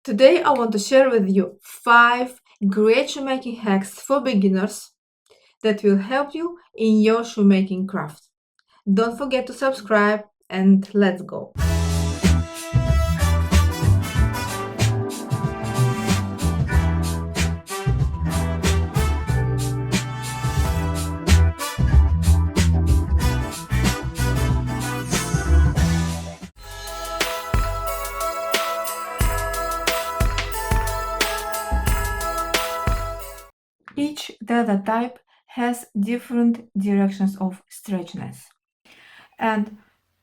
Today I want to share with you 5 great shoemaking hacks for beginners that will help you in your shoemaking craft. Don't forget to subscribe and let's go! Each data type has different directions of stretchiness. And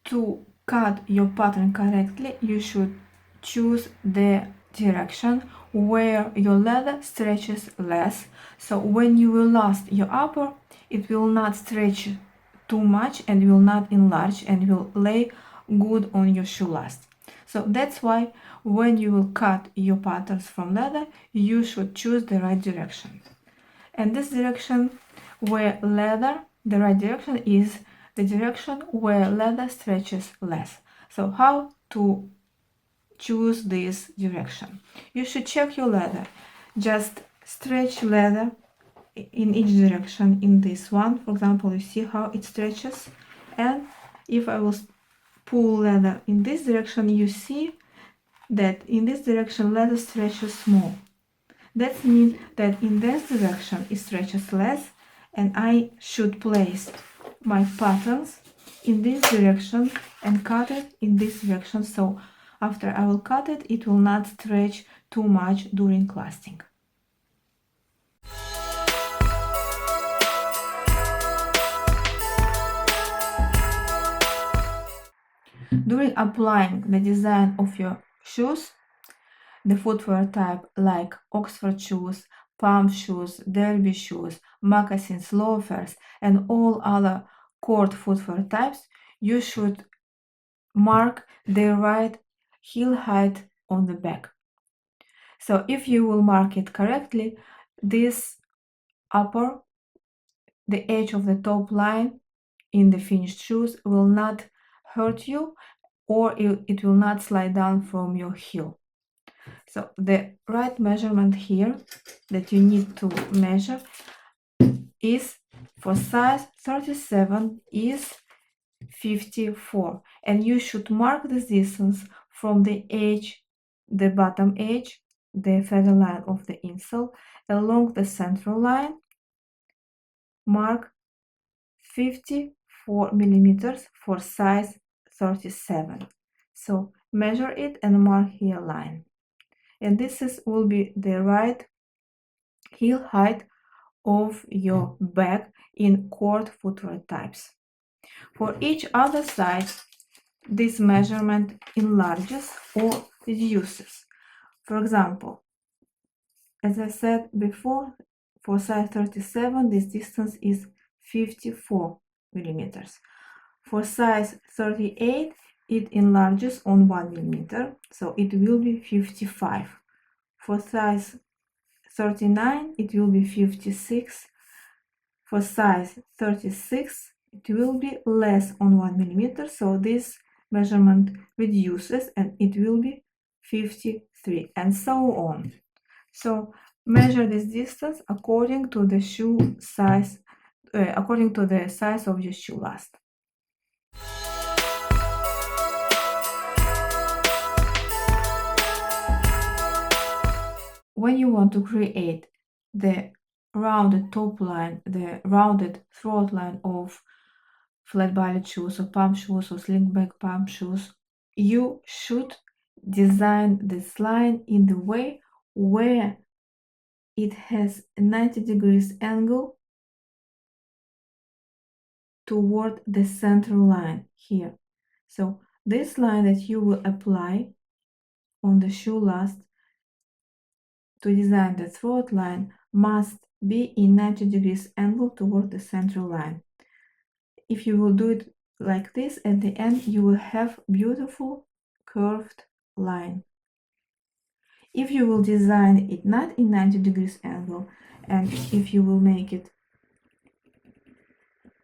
to cut your pattern correctly, you should choose the direction where your leather stretches less. So when you will last your upper, it will not stretch too much and will not enlarge and will lay good on your shoe last. So that's why when you will cut your patterns from leather, you should choose the right direction. And this direction where leather, the right direction is the direction where leather stretches less. So how to choose this direction? You should check your leather. Just stretch leather in each direction. In this one, for example, you see how it stretches. And if I will pull leather in this direction, you see that in this direction leather stretches more. That means that in this direction it stretches less, and I should place my patterns in this direction and cut it in this direction, so after I will cut it, it will not stretch too much during lasting. During applying the design of your shoes, the footwear type like Oxford shoes, pump shoes, derby shoes, moccasins, loafers, and all other court footwear types, you should mark the right heel height on the back. So if you will mark it correctly, this upper, the edge of the top line in the finished shoes will not hurt you, or it will not slide down from your heel. So the right measurement here that you need to measure is for size 37 is 54, and you should mark this distance from the edge, the bottom edge, the feather line of the insole along the central line. Mark 54 millimeters for size 37. So measure it and mark here line. And this will be the right heel height of your bag in court footwear types. For each other size, this measurement enlarges or reduces. For example, as I said before, for size 37, this distance is 54 millimeters. For size 38, it enlarges on 1 millimeter, so it will be 55. For size 39, it will be 56. For size 36, it will be less on 1 millimeter, so this measurement reduces and it will be 53, and so on. So measure this distance according to the shoe size, according to the size of your shoe last. When you want to create the rounded top line, the rounded throat line of flat-bodied shoes or pump shoes or slingback pump shoes, you should design this line in the way where it has a 90 degrees angle toward the central line here. So this line that you will apply on the shoe last to design the throat line must be in 90 degrees angle toward the central line. If you will do it like this, at the end you will have beautiful curved line. If you will design it not in 90 degrees angle, and if you will make it,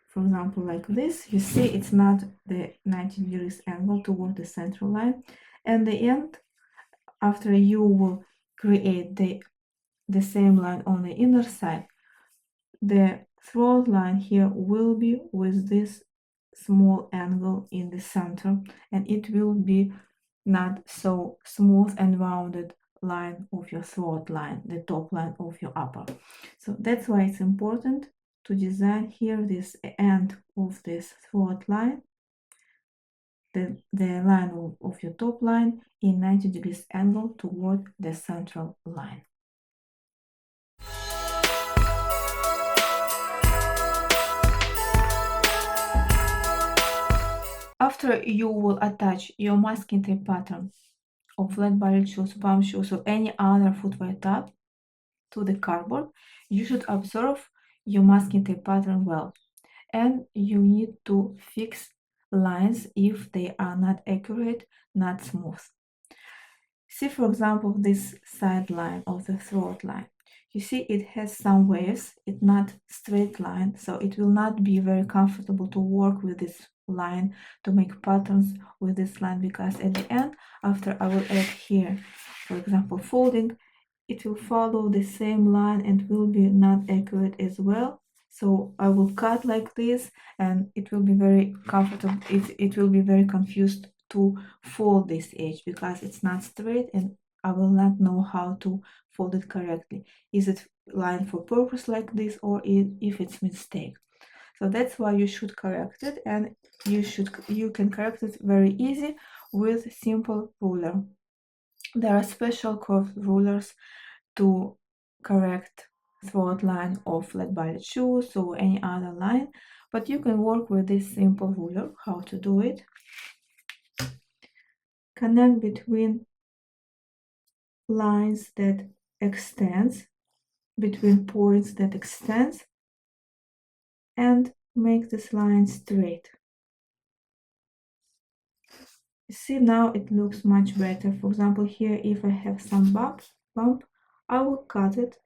for example, like this, you see it's not the 90 degrees angle toward the central line. At the end, after you will create the same line on the inner side, the throat line here will be with this small angle in the center, and it will be not so smooth and rounded line of your throat line, the top line of your upper. So that's why it's important to design here this end of this throat line, the line of your top line in 90 degrees angle toward the central line. After you will attach your masking tape pattern of flat-barreled shoes, palm shoes, or any other footwear tab to the cardboard, you should observe your masking tape pattern well, and you need to fix lines if they are not accurate, not smooth. See, for example, this side line of the throat line. You see it has some waves, it's not straight line, so it will not be very comfortable to work with this line, to make patterns with this line, because at the end, after I will add here, for example, folding, it will follow the same line and will be not accurate as well. So I will cut like this, and it will be very comfortable, it will be very confused to fold this edge because it's not straight, and I will not know how to fold it correctly. Is it lined for purpose like this, or if it's mistake? So that's why you should correct it, and you can correct it very easy with simple ruler. There are special curved rulers to correct throat line of flat-barreled shoes or any other line, but you can work with this simple ruler. How to do it? Connect between lines that extends, between points that extends, and make this line straight. You see, now it looks much better. For example, here, if I have some bump, I will cut it.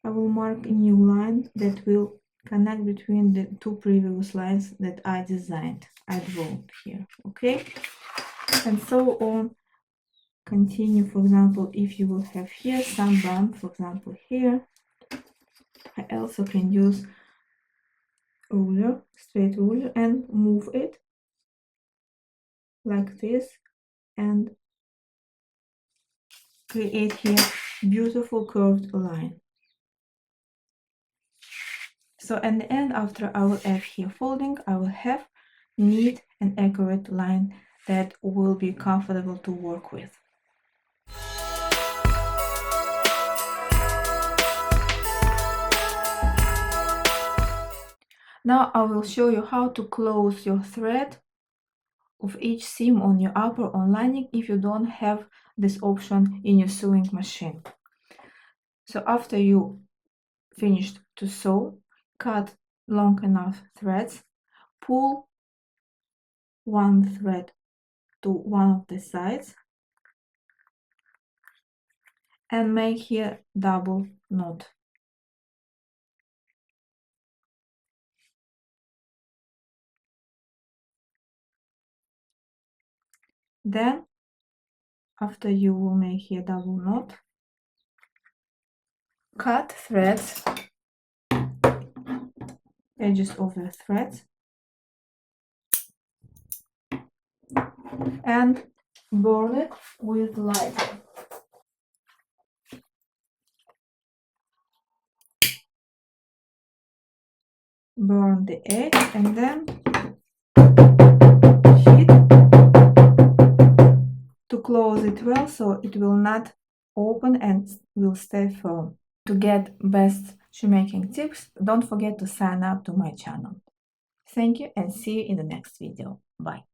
I will mark a new line that will connect between the two previous lines that I designed, I drew here, okay? And so on. Continue, for example, if you will have here some bump, for example, here, I also can use ruler, straight ruler, and move it like this and create here beautiful curved line. So at the end, after I will add here folding, I will have neat and accurate line that will be comfortable to work with. Now I will show you how to close your thread of each seam on your upper or lining if you don't have this option in your sewing machine. So after you finished to sew, cut long enough threads, pull one thread to one of the sides, and make here double knot. Then, after you will make here double knot, cut threads, edges of the threads, and burn it with light. Burn the edge and then heat to close it well so it will not open and will stay firm. To get best shoemaking tips, don't forget to sign up to my channel. Thank you and see you in the next video. Bye.